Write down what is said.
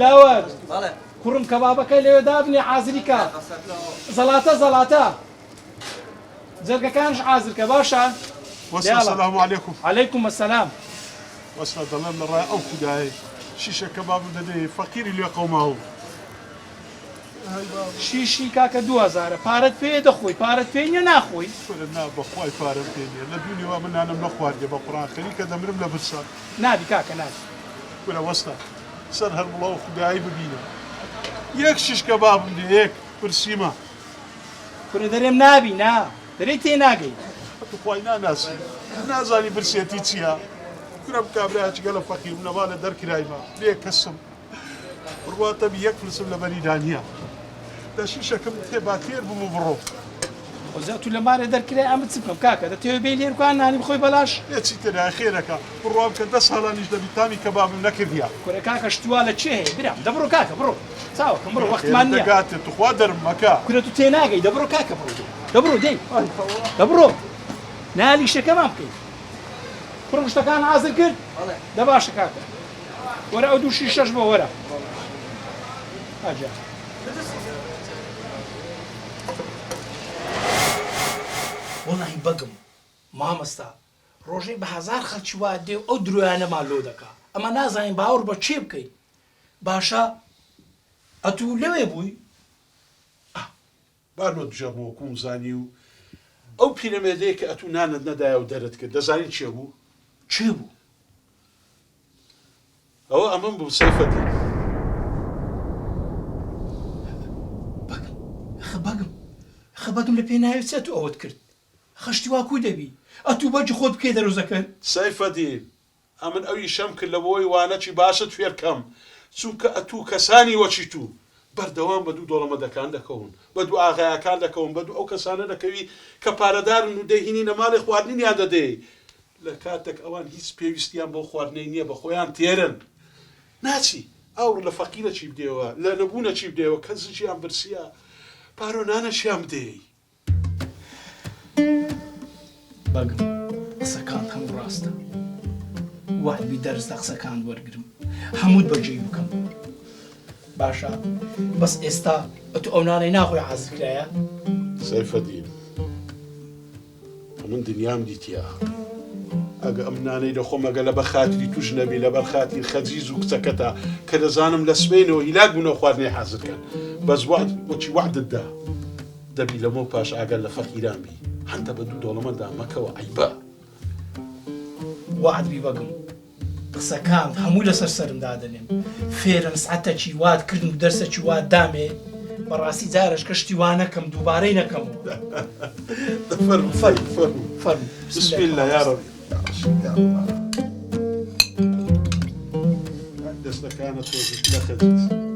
دلاوەر کوڕم کەبابەکەی لەوێ دابنێ حازریکە زەڵاتە جەرگەکانش حازرکە باشە السلام عليكم. عليكم السلام. وصل ضلال الرأي أو كداي شيشة كباب بدي فقير اللي قومه. شیشی کاکە 2000 پارەت پێ دەخۆی پارەت پێ نیە ناخۆی نا بەخوای پارەم پێ نییە لە دوونیەوە منانم نەخواردێ بە قوڕان خەریکە دەمرم لە برسان نابی کاکە نابی وەرە وەستا سەر هەر وڵاو خودایی ببینە یەک شیش کەبابم دێ یەک پرسیمە کورە دەرێم نابی نا دەرێ تێ ناگەی خوای ناناسی نازانی برسێتی چییە کورم کابراایکی گەلە فەقیر نەما لە دەرکرایمە لێ کەسم بڕواتە یەک پرسم لە بەریدانیە دە شیشەکەم تێبا تێر بووم و بڕۆ خۆزە تو لە مارە دەرکرای ئەمە چ بکەم کاکە دەتەوێ بێ لێرکان نانی بخۆی بەلاش هێچی تێدا خێرەکە بڕوام کە 10 ساڵانیش دەبیتامی کەبابم نەکردیا کورە کاکە شتوا لە چێ هەیە برام دەبڕۆ کاکە بڕۆ چاوەکەم بڕۆ وەختمان نییە دەگاتێ توخوا دەرم مەکە کورە تو تێ ناگەی دەبڕۆ کاکە بڕۆ دەبڕۆ دەی دەبڕۆ نالیشەکەمان بکەیت کوڕم شتەکان حازر کرد دە باشە کاکە وەرە ئەو دوو شیشەش بۆ وەرە ئاجا وەڵی بەگم مامەستا ڕۆژەی بە هەزار خەڵکی وا دێ و ئەو درۆیانەمان لۆ دەکا ئەمە نازانین باوەڕ بە چێ بکەین باشە ئەتوو لەوێ بووی بارۆ دژەبوو کوم زانی و ئەو پیرەمێردەیە کە ئەتوو نانت نەدایە و دەرت کرد دەزانی چێ بوو چێ بوو ئەوە ئەمەم بوو سەیفەتی بەگم لە پێ ناوێت و ئەوت کرد خەشتی وا کوی دەبی ئەتوو بەجی خۆت بکەی دەرۆزەکەن سەیفەتی ئەمن ئەوی شەم کرد لەبەوەی وانەکی باشت فێرکەم چونکە ئەتوو کەسانی وەچی تو بەردەوام بە دوو دۆڵەمەدەکان دەکەون بە دوو ئاغایەکان دەکەون بە دوو ئەو کەسانە دەکەوی کە پارەدارن و دەهینی نەماڵی خواردنیان دەدەی لە کاتێک ئەوان هیچ پێویستیان بۆ خواردنەی نییە بە خۆیان تێرن ناچی ئەو لە فەقیرە چی بدێەوە لە نەبوونە چی بدێەوە کە زیان برسیە پارۆ نانەشیان بدەی بەگم قسەکان هەم ڕاستە وعدبی دەرز لە قسەکان وەرگرم هەمووت بەجێ بکەم باشە بەس ئێستا ئەتو ئەو نانەی ناخۆی حازرکرایە سەیفەدین من دنیام دیتیا ئەگە ئەم نانەی دەخۆم ئەگە لە بە خاتری توش نەبی لەبەر خاتری خەجیز و کچەکەتە کە دەزانم لە سبەینەوە هیلاک بوونەوە خواردنەی حازرکەن بەس وەچی وعدتدا دەبی لەمە پاش ئاگەر لە فەقیران بی هەندە بە دوو دۆڵەمەدا مەکەوە عیبە وعدبی بەگم قسەکان هەموو لەسەر سرم دادەنێم فێرە نسعەتەکی وات کردن و دەرسەکی وات دامێ بەڕاستی جارش کەشتی وا نەکەم دووبارەی نەکەمەوە فەرموو بسم الله یا رەبی دەستەکانە تۆزش لە خەجیز